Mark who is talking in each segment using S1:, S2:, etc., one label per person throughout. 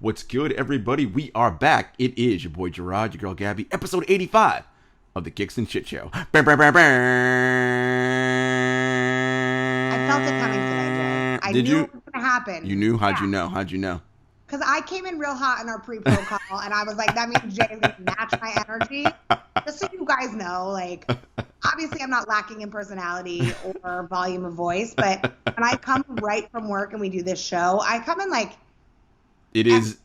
S1: What's good, everybody? We are back. It is your boy Jarod, your girl Gabby, episode 85 of the Kicks and Shit Show.
S2: I felt it coming today, Jay. I
S1: Did
S2: knew
S1: you?
S2: it was going to happen.
S1: You knew? How'd you know? How'd you know?
S2: Because I came in real hot in our pre-pro call, and I was like, that means Jay's going to match my energy. Just so you guys know, like, obviously I'm not lacking in personality or volume of voice, but when I come right from work and we do this show, I come in like
S1: It is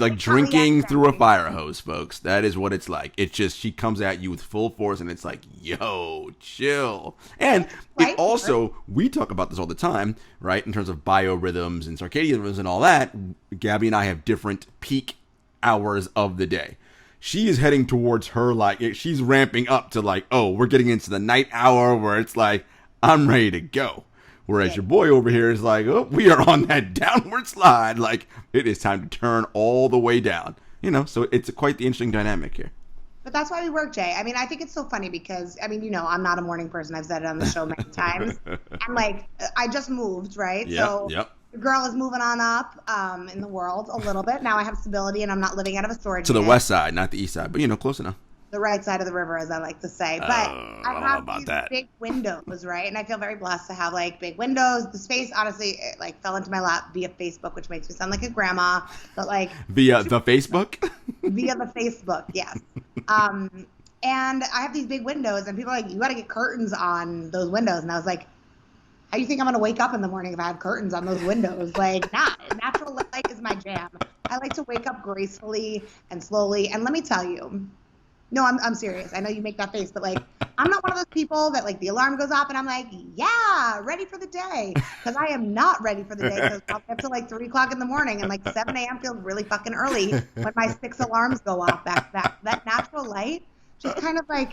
S1: like drinking through a
S2: energy.
S1: fire hose, folks. That is what it's like. It's just she comes at you with full force, and it's like, yo, chill. And it also, we talk about this all the time, right? In terms of biorhythms and circadian rhythms and all that, Gabby and I have different peak hours of the day. She is heading towards her, like, she's ramping up to like, oh, we're getting into the night hour where it's like, I'm ready to go. Whereas your boy over here is like, oh, we are on that downward slide. Like, it is time to turn all the way down. You know, so it's quite the interesting dynamic here.
S2: But that's why we work, Jay. I mean, I think it's so funny because, I mean, you know, I'm not a morning person. I've said it on the show many times. And, like, I just moved, right?
S1: Yep.
S2: The girl is moving on up in the world a little bit. Now I have stability and I'm not living out of a storage
S1: To the
S2: unit.
S1: west side, not the east side. But, you know, close enough.
S2: The right side of the river, as I like to say. But I have these big windows, right? And I feel very blessed to have like big windows. The space, honestly, it, like fell into my lap via Facebook, which makes me sound like a grandma. But like
S1: via the Facebook?
S2: Via the Facebook, yes. And I have these big windows, and people are like, "You got to get curtains on those windows." And I was like, "How do you think I'm gonna wake up in the morning if I have curtains on those windows?" Like, nah. Natural light is my jam. I like to wake up gracefully and slowly. And let me tell you. No, I'm serious. I know you make that face, but like, I'm not one of those people that like the alarm goes off and I'm like, yeah, ready for the day. Because I am not ready for the day because I'll get to like 3 o'clock in the morning and like 7 a.m. feels really fucking early when my 6 alarms go off back to back. That natural light just kind of like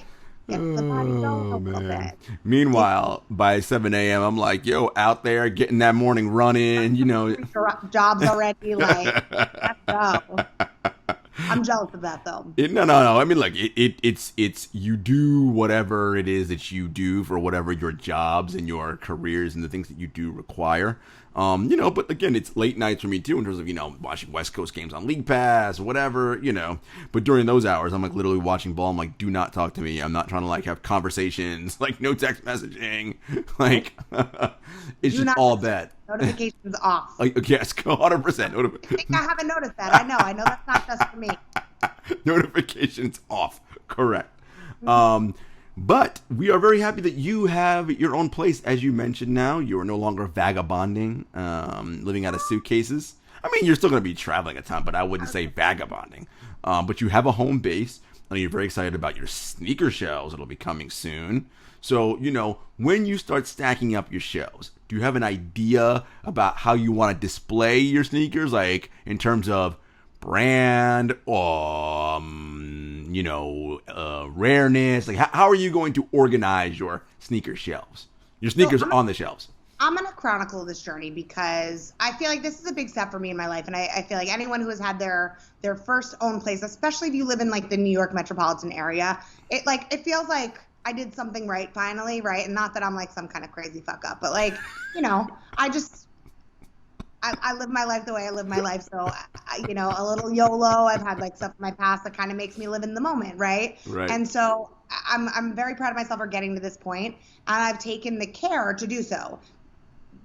S2: gets the body going a little bit.
S1: Meanwhile, by 7 a.m., I'm like, yo, out there getting that morning running, you know.
S2: Jobs already, like, let's go. I'm jealous of that, though.
S1: No. I mean, like, it's you do whatever it is that you do for whatever your jobs and your careers and the things that you do require. You know, but again, it's late nights for me too in terms of, you know, watching West Coast games on League Pass or whatever, you know. But during those hours, I'm like literally watching ball. I'm like, do not talk to me. I'm not trying to like have conversations, like no text messaging. Like, it's just all bad.
S2: Notifications off.
S1: Like, yes, 100%.
S2: I think I haven't noticed that. I know that's not just for me.
S1: Notifications off. Correct. But we are very happy that you have your own place. As you mentioned now, you are no longer vagabonding, living out of suitcases. I mean, you're still going to be traveling a ton, but I wouldn't say vagabonding. But you have a home base, and you're very excited about your sneaker shelves that'll be coming soon. So, you know, when you start stacking up your shelves, do you have an idea about how you want to display your sneakers, like in terms of brand or you know, rareness? Like, how are you going to organize your sneaker shelves? Your sneakers on the shelves.
S2: I'm going to chronicle this journey because I feel like this is a big step for me in my life. And I feel like anyone who has had their first own place, especially if you live in like the New York metropolitan area, it feels like I did something right finally, right? And not that I'm like some kind of crazy fuck up, but like, you know, I live my life the way I live my life. So, you know, a little YOLO. I've had like stuff in my past that kind of makes me live in the moment, right? And so I'm very proud of myself for getting to this point, and I've taken the care to do so.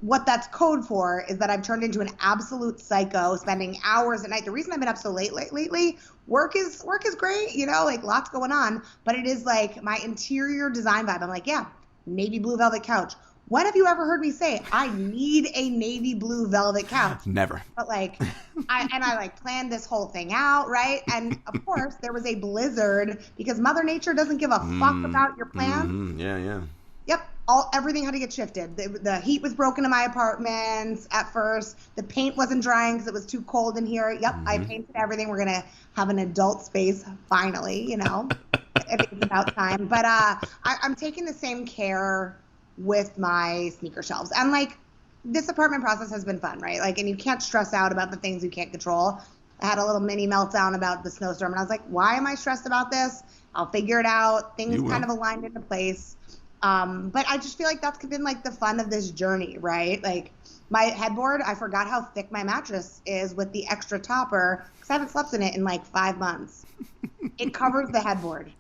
S2: What that's code for is that I've turned into an absolute psycho, spending hours at night. The reason I've been up so late lately, work is great, you know, like lots going on, but it is like my interior design vibe. I'm like, yeah, navy blue velvet couch. When have you ever heard me say I need a navy blue velvet couch?
S1: Never.
S2: But like, I like planned this whole thing out, right? And of course, there was a blizzard because Mother Nature doesn't give a fuck about your plans.
S1: Yeah.
S2: Yep. Everything had to get shifted. The heat was broken in my apartment at first. The paint wasn't drying because it was too cold in here. Yep. I painted everything. We're gonna have an adult space finally. You know, I think it's about time. But I'm taking the same care with my sneaker shelves. And like, this apartment process has been fun, right? Like, and you can't stress out about the things you can't control. I had a little mini meltdown about the snowstorm, and I was like, why am I stressed about this? I'll figure it out. Things kind of aligned into place. But I just feel like that's been like the fun of this journey, right? Like my headboard, I forgot how thick my mattress is with the extra topper because I haven't slept in it in like 5 months. It covers the headboard.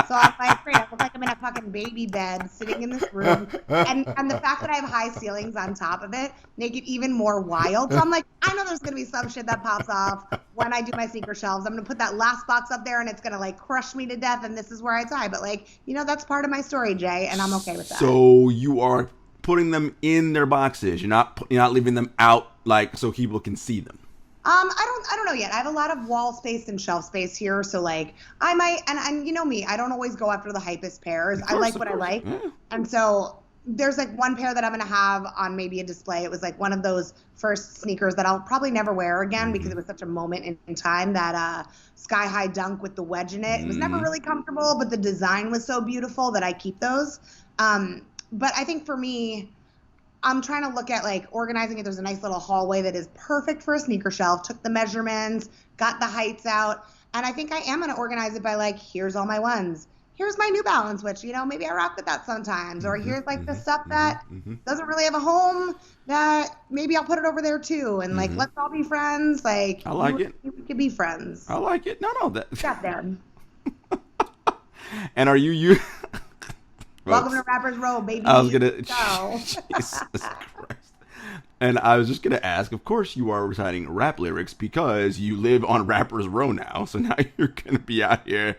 S2: So I'm like, great, I look like I'm in a fucking baby bed sitting in this room. And the fact that I have high ceilings on top of it make it even more wild. So I'm like, I know there's going to be some shit that pops off when I do my sneaker shelves. I'm going to put that last box up there and it's going to like crush me to death and this is where I die. But like, that's part of my story, Jay, and I'm okay with that.
S1: So you are putting them in their boxes. You're not leaving them out like so people can see them.
S2: I don't know yet. I have a lot of wall space and shelf space here, so like I might, and you know me, I don't always go after the hypest pairs. I like what I like, and so there's like one pair that I'm gonna have on maybe a display. It was like one of those first sneakers that I'll probably never wear again because it was such a moment in time. That sky high dunk with the wedge in it. It was never really comfortable, but the design was so beautiful that I keep those. But I think for me, I'm trying to look at like organizing it. There's a nice little hallway that is perfect for a sneaker shelf. Took the measurements, got the heights out. And I think I am going to organize it by like, here's all my ones. Here's my New Balance, which, maybe I rock with that sometimes. Or here's like the stuff that doesn't really have a home that maybe I'll put it over there too. And like, let's all be friends. Like,
S1: I like it.
S2: We could be friends.
S1: I like it. No.
S2: Got them.
S1: And are you...
S2: Welcome to Rapper's Row, baby.
S1: I was gonna. Jesus Christ. And I was just gonna ask. Of course, you are reciting rap lyrics because you live on Rapper's Row now. So now you're gonna be out here.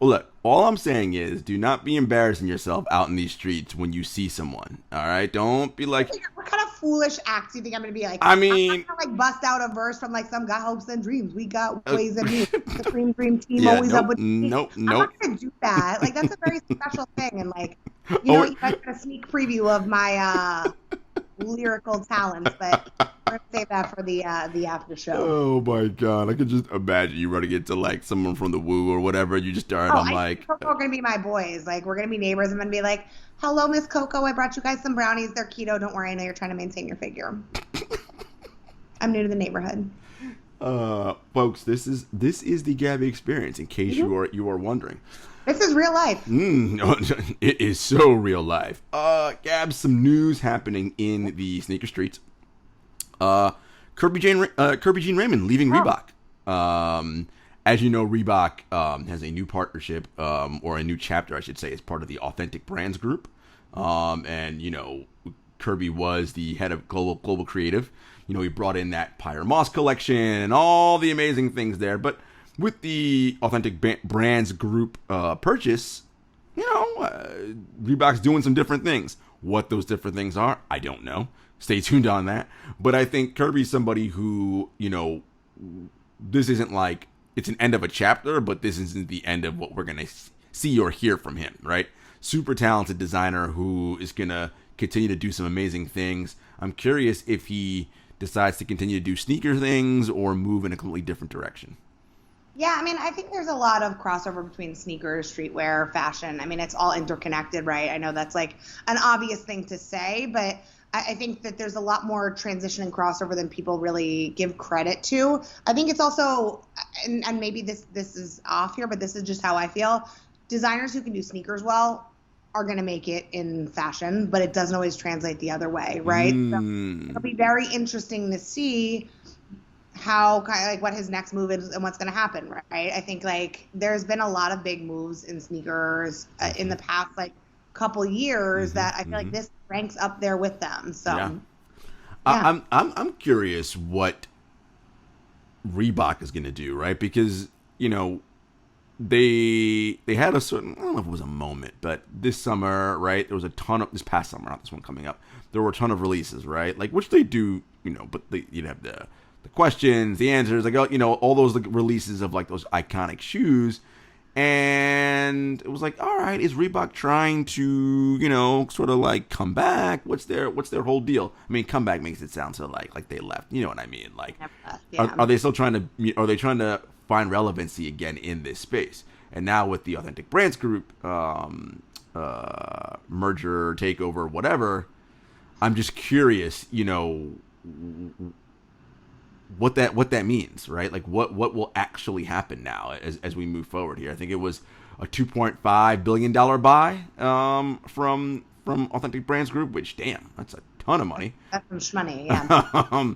S1: Well, look. All I'm saying is, do not be embarrassing yourself out in these streets when you see someone. All right, don't be like.
S2: What kind of foolish acts do you think I'm gonna be like?
S1: I mean,
S2: I'm gonna like bust out a verse from like some got hopes and dreams. We got ways and means. The Supreme Dream Team always up with me.
S1: Nope.
S2: I'm not gonna do that. Like that's a very special thing, and like you guys got a sneak preview of my lyrical talents, but we're gonna save that for the after show.
S1: Oh my god, I could just imagine you running into like someone from the Woo or whatever. You just start. I'm like,
S2: Coco are gonna be my boys. Like we're gonna be neighbors. I'm gonna be like, hello, Miss Coco. I brought you guys some brownies. They're keto. Don't worry. I know you're trying to maintain your figure. I'm new to the neighborhood.
S1: Folks, this is the Gabby experience. In case you are wondering.
S2: This is real life.
S1: It is so real life. Gab, some news happening in the sneaker streets. Kerby Jean-Raymond leaving Reebok. As you know, Reebok has a new partnership, or a new chapter, I should say, as part of the Authentic Brands group. And Kirby was the head of global creative. He brought in that Pyre Moss collection and all the amazing things there. But with the Authentic Brands group purchase, Reebok's doing some different things. What those different things are, I don't know. Stay tuned on that. But I think Kirby's somebody who, this isn't like it's an end of a chapter, but this isn't the end of what we're going to see or hear from him, right? Super talented designer who is going to continue to do some amazing things. I'm curious if he decides to continue to do sneaker things or move in a completely different direction.
S2: Yeah, I mean, I think there's a lot of crossover between sneakers, streetwear, fashion. I mean, it's all interconnected, right? I know that's like an obvious thing to say, but I think that there's a lot more transition and crossover than people really give credit to. I think it's also, and maybe this is off here, but this is just how I feel. Designers who can do sneakers well are going to make it in fashion, but it doesn't always translate the other way, right? So it'll be very interesting to see how kind of like what his next move is and what's going to happen, right? I think like there's been a lot of big moves in sneakers in the past like couple years that I feel like this ranks up there with them. So yeah.
S1: I'm curious what Reebok is going to do, right? Because they had a certain, I don't know if it was a moment, but this summer, right, there was a ton of, this past summer, not this one coming up, there were a ton of releases, right? Like, which they do, but you'd have the questions, the answers, like, all those like releases of like those iconic shoes. And it was like, all right, is Reebok trying to, sort of like come back? What's their whole deal? I mean, comeback makes it sound so like they left. You know what I mean? Like, yeah. Are they still trying to find relevancy again in this space? And now with the Authentic Brands group merger, takeover, whatever, I'm just curious, what that means, right? Like what will actually happen now as we move forward here. I think it was a $2.5 billion buy from Authentic Brands Group, which, damn, that's a ton of money.
S2: That's some money, yeah.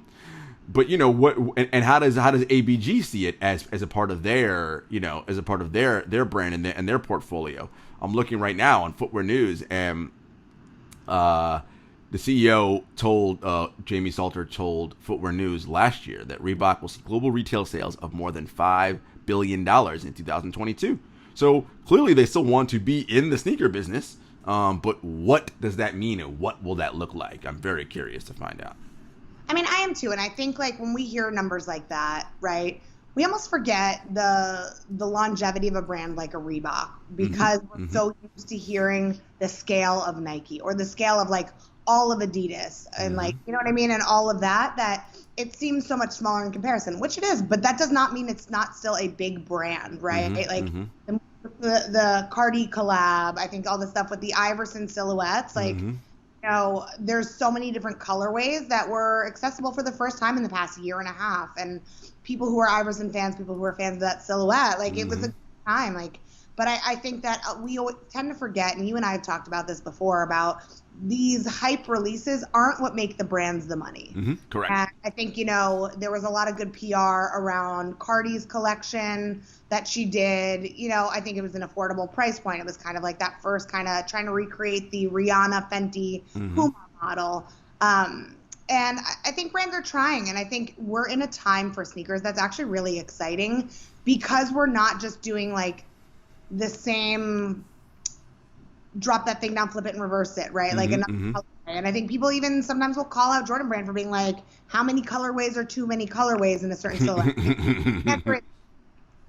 S1: But you know what? And how does ABG see it as a part of their their brand and their portfolio? I'm looking right now on Footwear News, and the CEO told Jamie Salter told Footwear News last year that Reebok will see global retail sales of more than $5 billion in 2022. So clearly, they still want to be in the sneaker business. But what does that mean, and what will that look like? I'm very curious to find out.
S2: I mean, I am too, and I think like when we hear numbers like that, right, we almost forget the longevity of a brand like a Reebok, because we're so used to hearing the scale of Nike or the scale of like all of Adidas and like, you know what I mean, and all of that it seems so much smaller in comparison, which it is, but that does not mean it's not still a big brand, right? The Cardi collab, I think all the stuff with the Iverson silhouettes, like. You know, there's so many different colorways that were accessible for the first time in the past year and a half. And people who are Iverson fans, people who are fans of that silhouette, like it was a good time. Like, but I think that we tend to forget, and you and I have talked about this before, about these hype releases aren't what make the brands the money.
S1: Correct.
S2: And I think, you know, there was a lot of good PR around Cardi's collection that she did. You know, I think it was an affordable price point. It was kind of like that first kind of trying to recreate the Rihanna Fenty Puma model. And I think brands are trying, and I think we're in a time for sneakers that's actually really exciting, because we're not just doing like the same drop that thing down, flip it, and reverse it, right? Like another colorway. And I think people even sometimes will call out Jordan Brand for being like, how many colorways are too many colorways in a certain silhouette?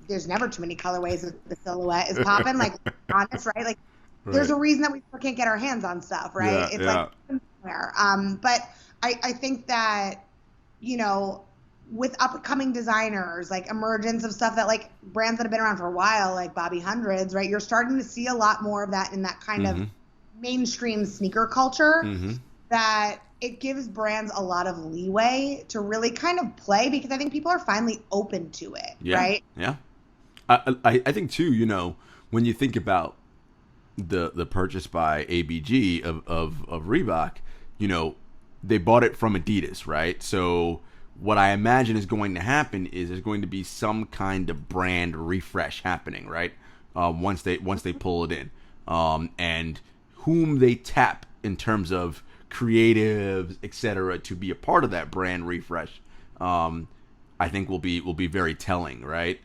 S2: There's never too many colorways if the silhouette is popping, like, honest, right? Like, there's a reason that we still can't get our hands on stuff, right? It's like somewhere. But I think that, you know, with upcoming designers, like emergence of stuff that like brands that have been around for a while, like Bobby Hundreds, right? You're starting to see a lot more of that in that kind of mainstream sneaker culture, that it gives brands a lot of leeway to really kind of play, because I think people are finally open to it, right?
S1: Yeah. I think too, you know, when you think about the purchase by ABG of Reebok, you know, they bought it from Adidas, right? So what I imagine is going to happen is there's going to be some kind of brand refresh happening, right? Once they pull it in, and whom they tap in terms of creatives, etc., to be a part of that brand refresh, I think will be very telling, right?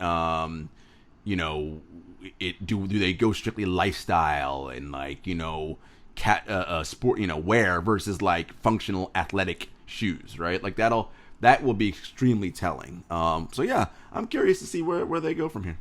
S1: You know, do they go strictly lifestyle and like, you know, sport, you know, wear versus like functional athletic shoes, right? Like that will be extremely telling. So yeah, I'm curious to see where they go from here.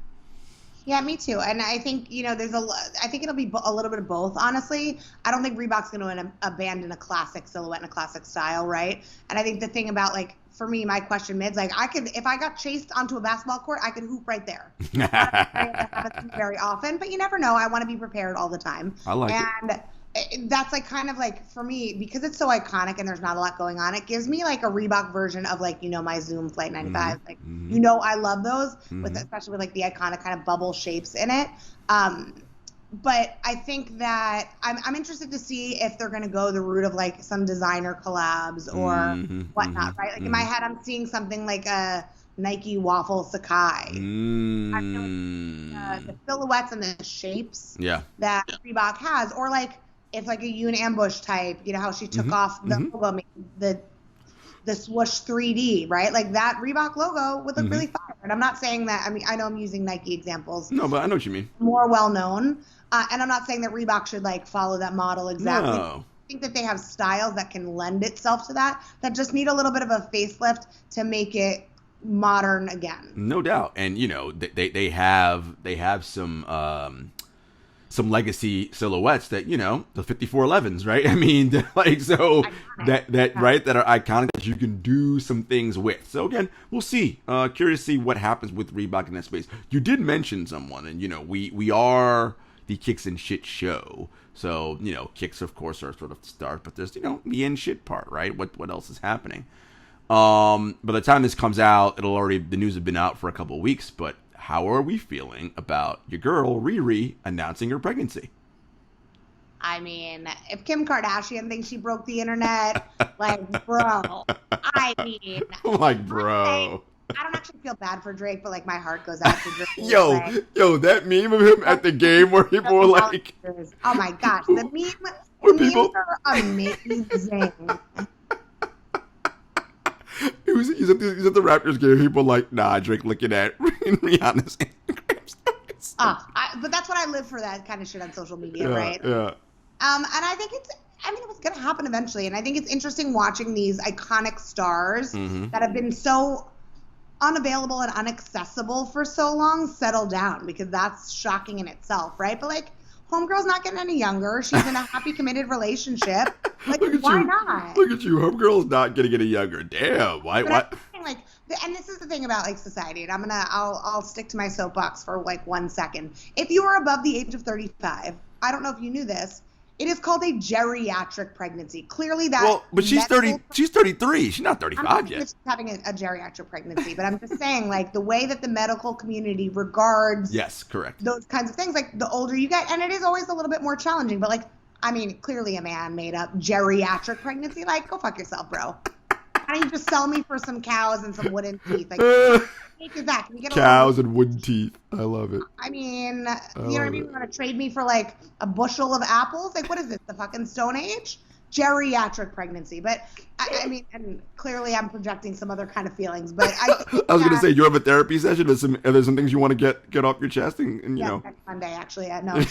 S2: Yeah, me too. And I think, you know, I think it'll be a little bit of both, honestly. I don't think Reebok's going to abandon a classic silhouette and a classic style, right? And I think the thing about, like, for me, my question mid's like, if I got chased onto a basketball court, I could hoop right there. That happens very often, but you never know. I want to be prepared all the time.
S1: I like it.
S2: And that's like kind of like, for me, because it's so iconic and there's not a lot going on, it gives me like a Reebok version of like, you know, my Zoom Flight 95. Like, you know, I love those, especially with like the iconic kind of bubble shapes in it. But I think that I'm interested to see if they're going to go the route of like some designer collabs or whatnot, right? Like in my head, I'm seeing something like a Nike Waffle Sakai. The silhouettes and the shapes that Reebok has, or like if like a Yoon Ambush type, you know how she took off the logo, made the swoosh 3D, right? Like that Reebok logo would look really fire. And I'm not saying that, I mean, I know I'm using Nike examples.
S1: No, but I know what you mean.
S2: More well known. And I'm not saying that Reebok should like follow that model exactly.
S1: No.
S2: I think that they have styles that can lend itself to that just need a little bit of a facelift to make it modern again. No doubt.
S1: And you know, they have some legacy silhouettes that, you know, the 5411s, right? I mean, like, so iconic. Right, that are iconic, that you can do some things with. So again, we'll see. Curious to see what happens with Reebok in that space. You did mention someone, and you know, we are the Kicks and Shit show. So, you know, Kicks of course are sort of the start, but there's, you know, the and shit part, right? What else is happening? By the time this comes out, the news have been out for a couple of weeks, but how are we feeling about your girl Riri announcing her pregnancy?
S2: I mean, if Kim Kardashian thinks she broke the internet, like, bro, I mean,
S1: like, bro.
S2: I don't actually feel bad for Drake, but like my heart goes out to Drake.
S1: Yo, that meme of him at the game where people were like,
S2: oh my gosh, the memes are amazing.
S1: He's at the Raptors game. People like, nah, Drake looking at Rihanna's Instagram stories.
S2: But that's what I live for, that kind of shit on social media, right?
S1: Yeah.
S2: And I think it was going to happen eventually. And I think it's interesting watching these iconic stars that have been so unavailable and inaccessible for so long settle down, because that's shocking in itself, right? But like, homegirl's not getting any younger. She's in a happy, committed relationship. Like, why not?
S1: Look at you. Homegirl's not getting any younger. Damn. Why?
S2: Like, and this is the thing about like society, and I'll stick to my soapbox for like 1 second. If you are above the age of 35, I don't know if you knew this, it is called a geriatric pregnancy. Clearly that.
S1: Well, but she's 30. She's 33. She's not 35 yet.
S2: She's having a geriatric pregnancy, but I'm just saying, like, the way that the medical community regards.
S1: Yes, correct.
S2: Those kinds of things, like the older you get, and it is always a little bit more challenging. But like, I mean, clearly a man made up geriatric pregnancy. Like, go fuck yourself, bro. Why don't you just sell me for some cows and some wooden teeth? Like, that? Can you get
S1: cows and wooden teeth? I love it.
S2: I mean, you know what I mean? You want to trade me for like a bushel of apples? Like, what is this? The fucking Stone Age? Geriatric pregnancy. But I mean, and clearly I'm projecting some other kind of feelings. But I
S1: was gonna say, you have a therapy session. Are there some things you want to get off your chest? And you know,
S2: next Monday actually. No.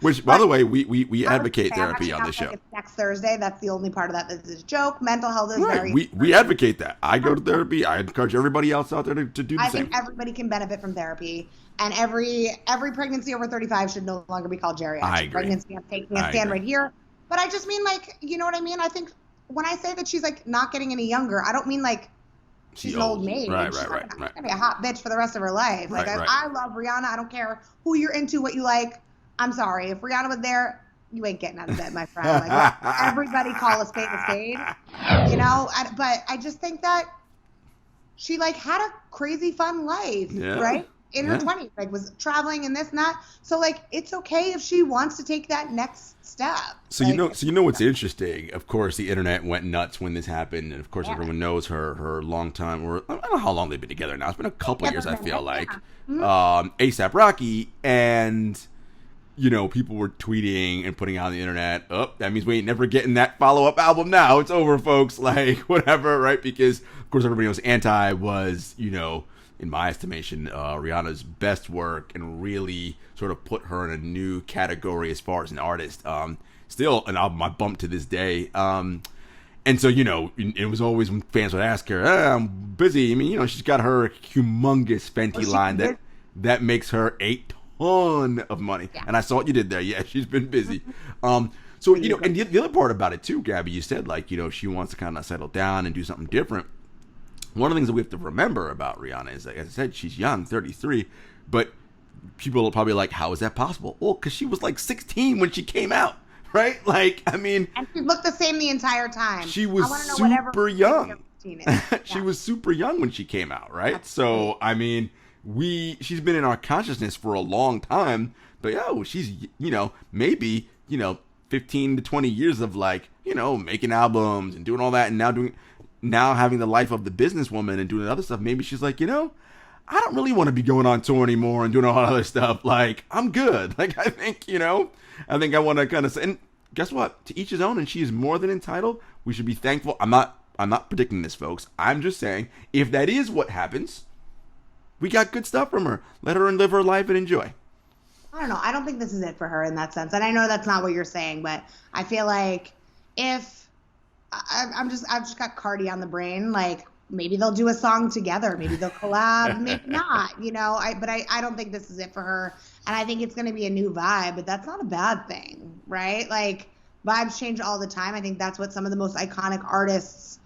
S1: Which, by the way, we advocate therapy on this show.
S2: It's next Thursday. That's the only part of that that's a joke. Mental health is very.
S1: We advocate that. I go to therapy. I encourage everybody else out there to do the same.
S2: I think everybody can benefit from therapy, and every pregnancy over 35 should no longer be called geriatric pregnancy. I'm taking a stand right here. But I just mean, like, you know what I mean? I think when I say that she's like not getting any younger, I don't mean like she's an old maid.
S1: Right.
S2: She's gonna be a hot bitch for the rest of her life. Like, I love Rihanna. I don't care who you're into, what you like. I'm sorry. If Rihanna was there, you ain't getting out of bed, my friend. Like, everybody call a spade a spade. You know? But I just think that she, like, had a crazy fun life, right? In her 20s, like, was traveling and this and that. So, like, it's okay if she wants to take that next step.
S1: So, like, you know what's interesting? Of course, the internet went nuts when this happened. And, of course, everyone knows her long time. Or I don't know how long they've been together now. It's been a couple years, I feel like. A$AP Rocky. And, you know, people were tweeting and putting out on the internet, that means we ain't never getting that follow-up album now. It's over, folks. Like, whatever, right? Because, of course, everybody knows Anti was, you know, in my estimation, Rihanna's best work, and really sort of put her in a new category as far as an artist. Still an album I bump to this day. And so, you know, it was always when fans would ask her, I'm busy. I mean, you know, she's got her humongous Fenty line that makes her a ton of money. Yeah. And I saw what you did there. Yeah, she's been busy. So, you know, and the other part about it too, Gabby, you said, like, you know, she wants to kind of settle down and do something different. One of the things that we have to remember about Rihanna is, like I said, she's young, 33, but people are probably like, how is that possible? Well, because she was like 16 when she came out, right? Like, I mean.
S2: And she looked the same the entire time.
S1: She was super young. She was super young when she came out, right? Absolutely. So, I mean, she's been in our consciousness for a long time, but she's, you know, maybe, you know, 15 to 20 years of, like, you know, making albums and doing all that, and now having the life of the businesswoman and doing other stuff. Maybe she's like, you know, I don't really want to be going on tour anymore and doing all that other stuff. Like, I'm good. Like, I think, you know, I want to kind of say, and guess what? To each his own, and she is more than entitled. We should be thankful. I'm not predicting this, folks. I'm just saying, if that is what happens, we got good stuff from her. Let her live her life and enjoy.
S2: I don't know. I don't think this is it for her in that sense. And I know that's not what you're saying, but I feel like if I've just got Cardi on the brain, like, maybe they'll do a song together, maybe they'll collab, maybe not, you know. But I don't think this is it for her, and I think it's going to be a new vibe, but that's not a bad thing, right? Like, vibes change all the time. I think that's what some of the most iconic artists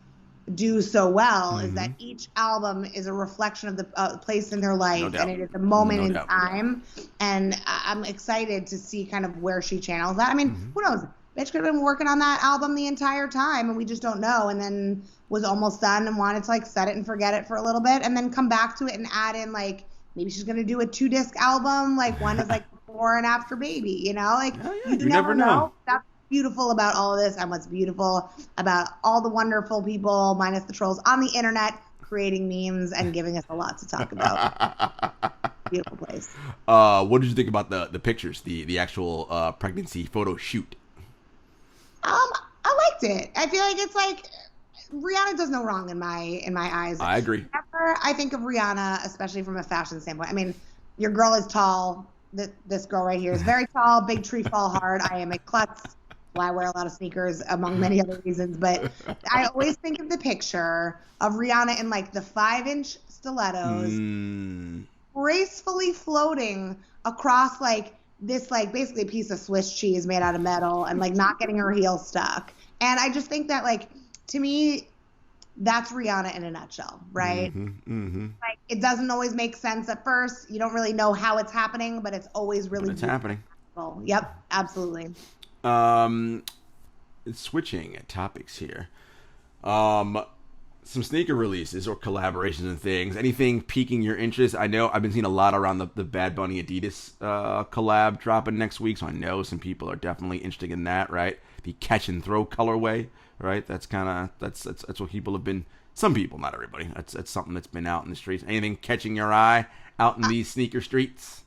S2: do so well, is that each album is a reflection of the place in their life, and it is a moment in time, and I'm excited to see kind of where she channels that. I mean, who knows? Bitch could have been working on that album the entire time, and we just don't know, and then was almost done and wanted to, like, set it and forget it for a little bit and then come back to it and add in, like, maybe she's going to do a 2-disc album. Like one is like before and after baby, you know, like
S1: you never know.
S2: That's beautiful about all of this, and what's beautiful about all the wonderful people, minus the trolls, on the internet creating memes and giving us a lot to talk about. Beautiful place.
S1: What did you think about the pictures, the actual pregnancy photo shoot?
S2: I liked it. I feel like it's like Rihanna does no wrong in my eyes.
S1: I agree.
S2: Whenever I think of Rihanna, especially from a fashion standpoint, I mean, your girl is tall. This girl right here is very tall. Big tree fall hard. I am a klutz. Well, I wear a lot of sneakers, among many other reasons. But I always think of the picture of Rihanna in like the 5-inch stilettos, gracefully floating across like this, like basically a piece of Swiss cheese made out of metal, and like not getting her heel stuck. And I just think that, like, to me, that's Rihanna in a nutshell, right? Like, it doesn't always make sense at first. You don't really know how it's happening, but it's always really
S1: happening.
S2: Yep, absolutely.
S1: Switching topics here. Some sneaker releases or collaborations and things. Anything piquing your interest? I know I've been seeing a lot around the Bad Bunny Adidas collab dropping next week, so I know some people are definitely interested in that, right? The catch and throw colorway, right? That's what people have been. Some people, not everybody. That's something that's been out in the streets. Anything catching your eye out in these sneaker streets?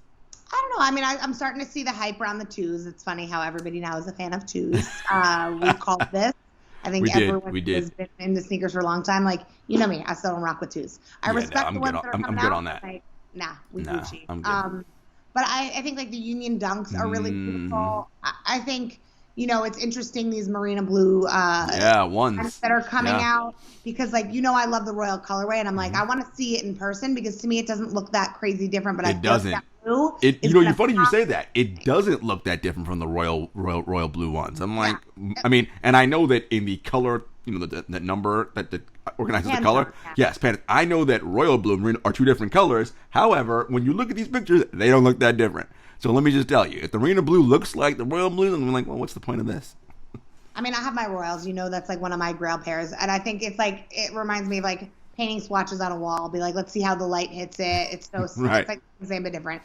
S2: I don't know. I mean, I'm starting to see the hype around the twos. It's funny how everybody now is a fan of twos. We called this. I think everyone has been into sneakers for a long time. Like, you know me, I still don't rock with twos. I respect the ones that are coming out. I'm good on that. Like, we Gucci.
S1: I'm good.
S2: But I think like the Union Dunks are really beautiful. I think, you know, it's interesting, these Marina Blue ones that are coming out, because like, you know, I love the Royal colorway, and I'm like, I want to see it in person, because to me it doesn't look that crazy different, but it doesn't. You know, funny you say that. It doesn't look that different from the Royal Blue ones. I'm like, I mean, and I know that in the color, you know, the number that organizes the color. Yes, I know that Royal Blue and Marina are two different colors. However, when you look at these pictures, they don't look that different. So let me just tell you, if the Marina Blue looks like the Royal Blue, then I'm like, well, what's the point of this? I mean, I have my Royals. You know, that's like one of my grail pairs, and I think it's like, it reminds me of like painting swatches on a wall. Be like, let's see how the light hits it. It's so right. It's like the same but different.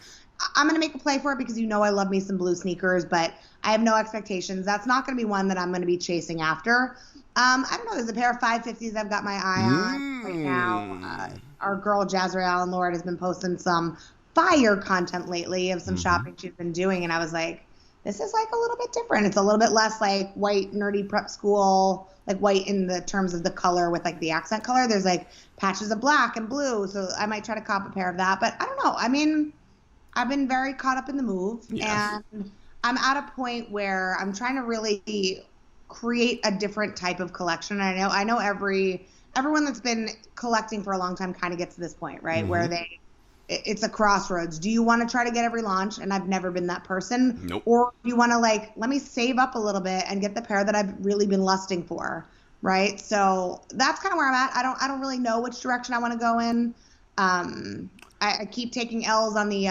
S2: I'm going to make a play for it, because you know I love me some blue sneakers, but I have no expectations. That's not going to be one that I'm going to be chasing after. I don't know. There's a pair of 550s I've got my eye on right now. Our girl Jazzy Allen Lord has been posting some fire content lately of some shopping she's been doing, and I was like, this is like a little bit different. It's a little bit less like white nerdy prep school, like white in the terms of the color with like the accent color. There's like patches of black and blue, so I might try to cop a pair of that. But I don't know. I mean, I've been very caught up in the move, and I'm at a point where I'm trying to really create a different type of collection. And I know everyone that's been collecting for a long time kind of gets to this point, right? Where it's a crossroads. Do you want to try to get every launch? And I've never been that person.
S1: Nope.
S2: Or do you want to like, let me save up a little bit and get the pair that I've really been lusting for, right? So that's kind of where I'm at. I don't really know which direction I want to go in. I keep taking L's on the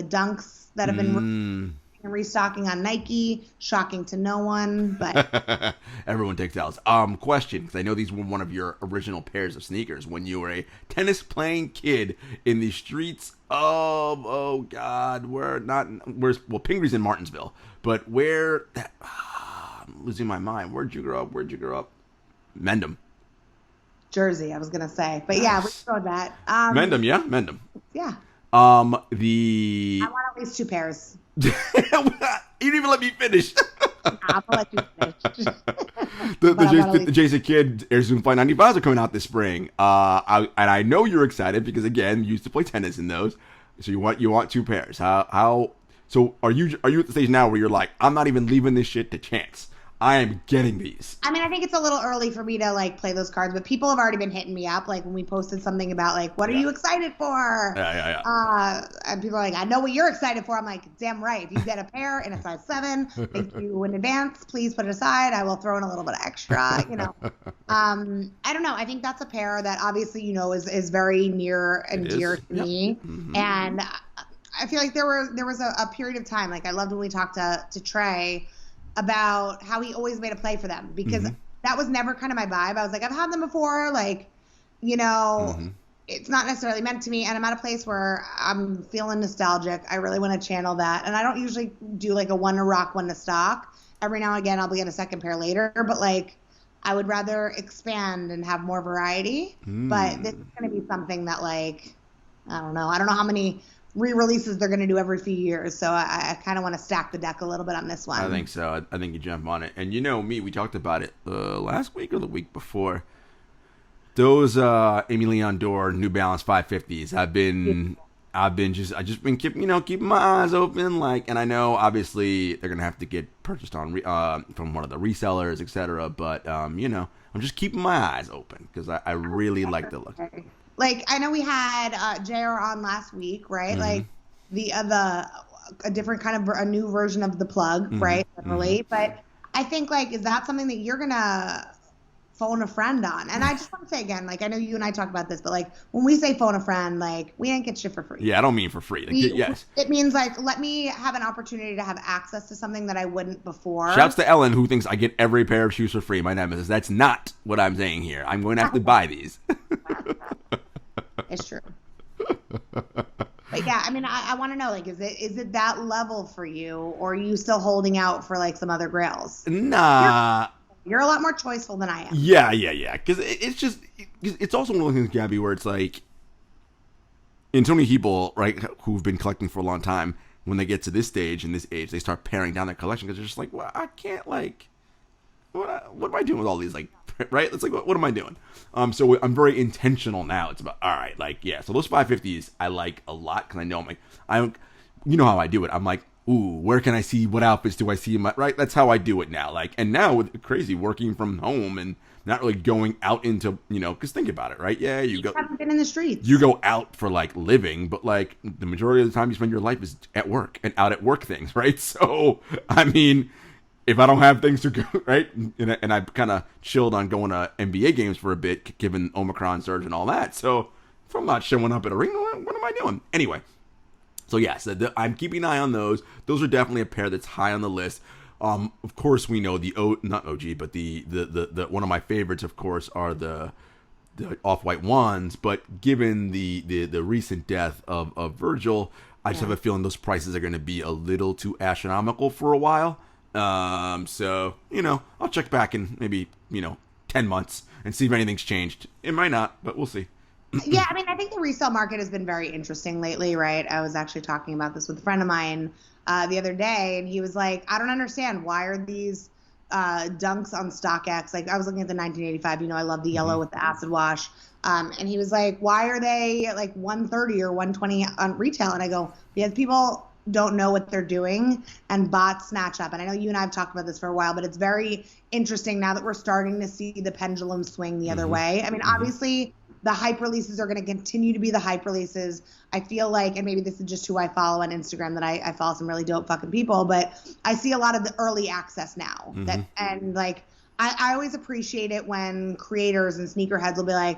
S2: Dunks that have been restocking on Nike. Shocking to no one, but
S1: everyone takes L's. Question, because I know these were one of your original pairs of sneakers when you were a tennis playing kid in the streets of Pingree's in Martinsville, but I'm losing my mind. Where'd you grow up? Mendham.
S2: Jersey, I was gonna say, but yeah, we showed that.
S1: Mendham, yeah, Mendham.
S2: Yeah.
S1: I
S2: want at least 2 pairs.
S1: You didn't even let me finish.
S2: I'm gonna let you finish.
S1: the Jason Kidd Air Zoom Fly 95s are coming out this spring. I know you're excited because again, you used to play tennis in those. So you want 2 pairs. So are you at the stage now where you're like, I'm not even leaving this shit to chance. I am getting these.
S2: I mean, I think it's a little early for me to like play those cards, but people have already been hitting me up. Like when we posted something about like, what are you excited for?
S1: Yeah.
S2: And people are like, I know what you're excited for. I'm like, damn right. If you get a pair in a size 7, thank you in advance. Please put it aside. I will throw in a little bit of extra, you know. I don't know. I think that's a pair that obviously, you know, is very near and dear to me. And I feel like there was a period of time, like I loved when we talked to Trey about how he always made a play for them, because that was never kind of my vibe. I was like, I've had them before, like, you know, it's not necessarily meant to me, and I'm at a place where I'm feeling nostalgic. I really want to channel that, and I don't usually do like a one to rock, one to stock. Every now and again, I'll get a second pair later, but like I would rather expand and have more variety. But this is going to be something that like I don't know how many re-releases they're going to do every few years, so I kind of want to stack the deck a little bit on this one.
S1: I think so. I think you jump on it, and you know me, we talked about it last week or the week before. Those Amy Leon Dore New Balance 550s. I've just been keeping my eyes open, like, and I know obviously they're gonna have to get purchased on from one of the resellers, etc. But I'm just keeping my eyes open because I really like the look.
S2: Like I know we had JR on last week, right? Like a different kind of a new version of the plug, right? Literally, but I think like is that something that you're gonna phone a friend on? And I just want to say again, like I know you and I talk about this, but like when we say phone a friend, like we ain't get shit for free.
S1: Yeah, I don't mean for free. Like, yes,
S2: it means like let me have an opportunity to have access to something that I wouldn't before.
S1: Shouts to Ellen who thinks I get every pair of shoes for free. My nemesis. That's not what I'm saying here. I'm going to have to buy these.
S2: It's true. But yeah, I mean, I want to know, like, is it that level for you, or are you still holding out for like some other grails?
S1: Nah.
S2: You're a lot more choiceful than I am.
S1: Yeah. Because it's also one of those things, Gabby, where it's like, and so many people, right, who've been collecting for a long time, when they get to this stage, in this age, they start paring down their collection because they're just like, well, I can't, like, what am I doing with all these, like, right? It's like, what am I doing? So I'm very intentional now. It's about, all right, like, yeah. So those 550s I like a lot because I know you know how I do it. I'm like, ooh, where can I see, what outfits do I see in my, right? That's how I do it now. Like, and now with crazy working from home and not really going out into, because think about it, right? Yeah, you
S2: haven't been in the streets.
S1: You go out for like living, but like the majority of the time you spend your life is at work and out at work things, right? So, I mean, if I don't have things to go, right? And I kind of chilled on going to NBA games for a bit, given Omicron surge and all that. So if I'm not showing up at a ring, what am I doing? Anyway. So yes, I'm keeping an eye on those. Those are definitely a pair that's high on the list. Of course, we know not OG, but the one of my favorites, of course, are the off-white ones. But given the recent death of Virgil, I just have a feeling those prices are going to be a little too astronomical for a while. So I'll check back in maybe 10 months and see if anything's changed. It might not, but we'll see.
S2: Yeah, I mean, I think the resale market has been very interesting lately, right? I was actually talking about this with a friend of mine the other day, and he was like, I don't understand. Why are these dunks on StockX? Like, I was looking at the 1985. I love the yellow with the acid wash. And he was like, why are they like 130 or 120 on retail? And I go, because people don't know what they're doing and bots snatch up. And I know you and I have talked about this for a while, but it's very interesting now that we're starting to see the pendulum swing the other way. I mean, obviously the hype releases are going to continue to be the hype releases. I feel like, and maybe this is just who I follow on Instagram, that I follow some really dope fucking people, but I see a lot of the early access now. And like, I always appreciate it when creators and sneakerheads will be like,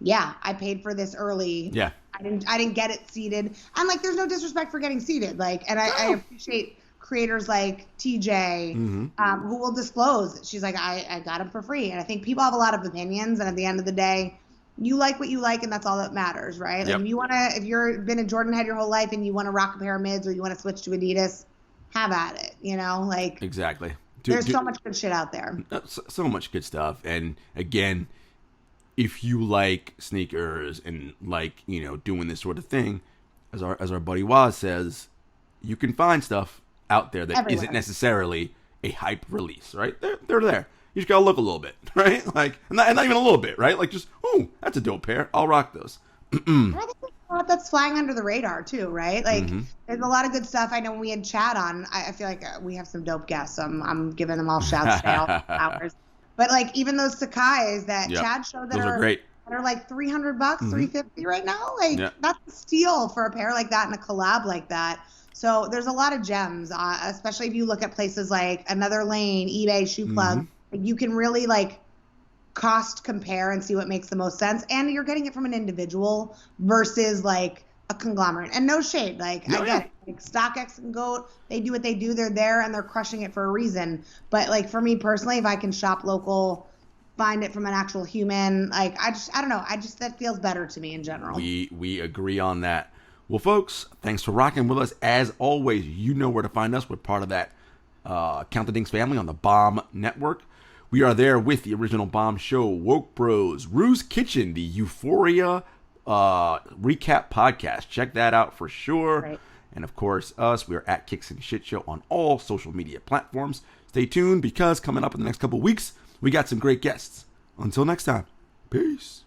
S2: yeah, I paid for this early.
S1: Yeah.
S2: I didn't get it seated. And like, there's no disrespect for getting seated. Like, and I appreciate creators like TJ, who will disclose. She's like, I got them for free. And I think people have a lot of opinions. And at the end of the day, you like what you like, and that's all that matters, right? Like if you've been a Jordan head your whole life and you want to rock a pair of mids or you want to switch to Adidas, have at it, like
S1: exactly.
S2: There's so much good shit out there.
S1: So much good stuff. And again, if you like sneakers and like, doing this sort of thing, as our buddy Waz says, you can find stuff out there that isn't necessarily a hype release, right? They're there. You just gotta look a little bit, right? Like, not even a little bit, right? Like, just, oh, that's a dope pair. I'll rock those.
S2: I think there's a lot that's flying under the radar too, right? Like, there's a lot of good stuff. I know when we had Chad on, I feel like we have some dope guests. So I'm giving them all shouts to hours. But like, even those Sakai's that Chad showed that are great. That are like $300, $350 right now. Like, that's a steal for a pair like that and a collab like that. So there's a lot of gems, especially if you look at places like Another Lane, eBay, Shoe Plug. You can really like cost compare and see what makes the most sense. And you're getting it from an individual versus like a conglomerate. And no shade. Like, I get it. Like StockX and GOAT, they do what they do. They're there and they're crushing it for a reason. But like for me personally, if I can shop local find it from an actual human. Like, I don't know. That feels better to me in general.
S1: We agree on that. Well, folks, thanks for rocking with us. As always, you know where to find us. We're part of that Count the Dings family on the Bomb Network. We are there with the original Bomb Show, Woke Bros, Rue's Kitchen, the Euphoria recap podcast. Check that out for sure.
S2: Right.
S1: And of course, us, we're at Kicks and Shit Show on all social media platforms. Stay tuned because coming up in the next couple of weeks, we got some great guests. Until next time, peace.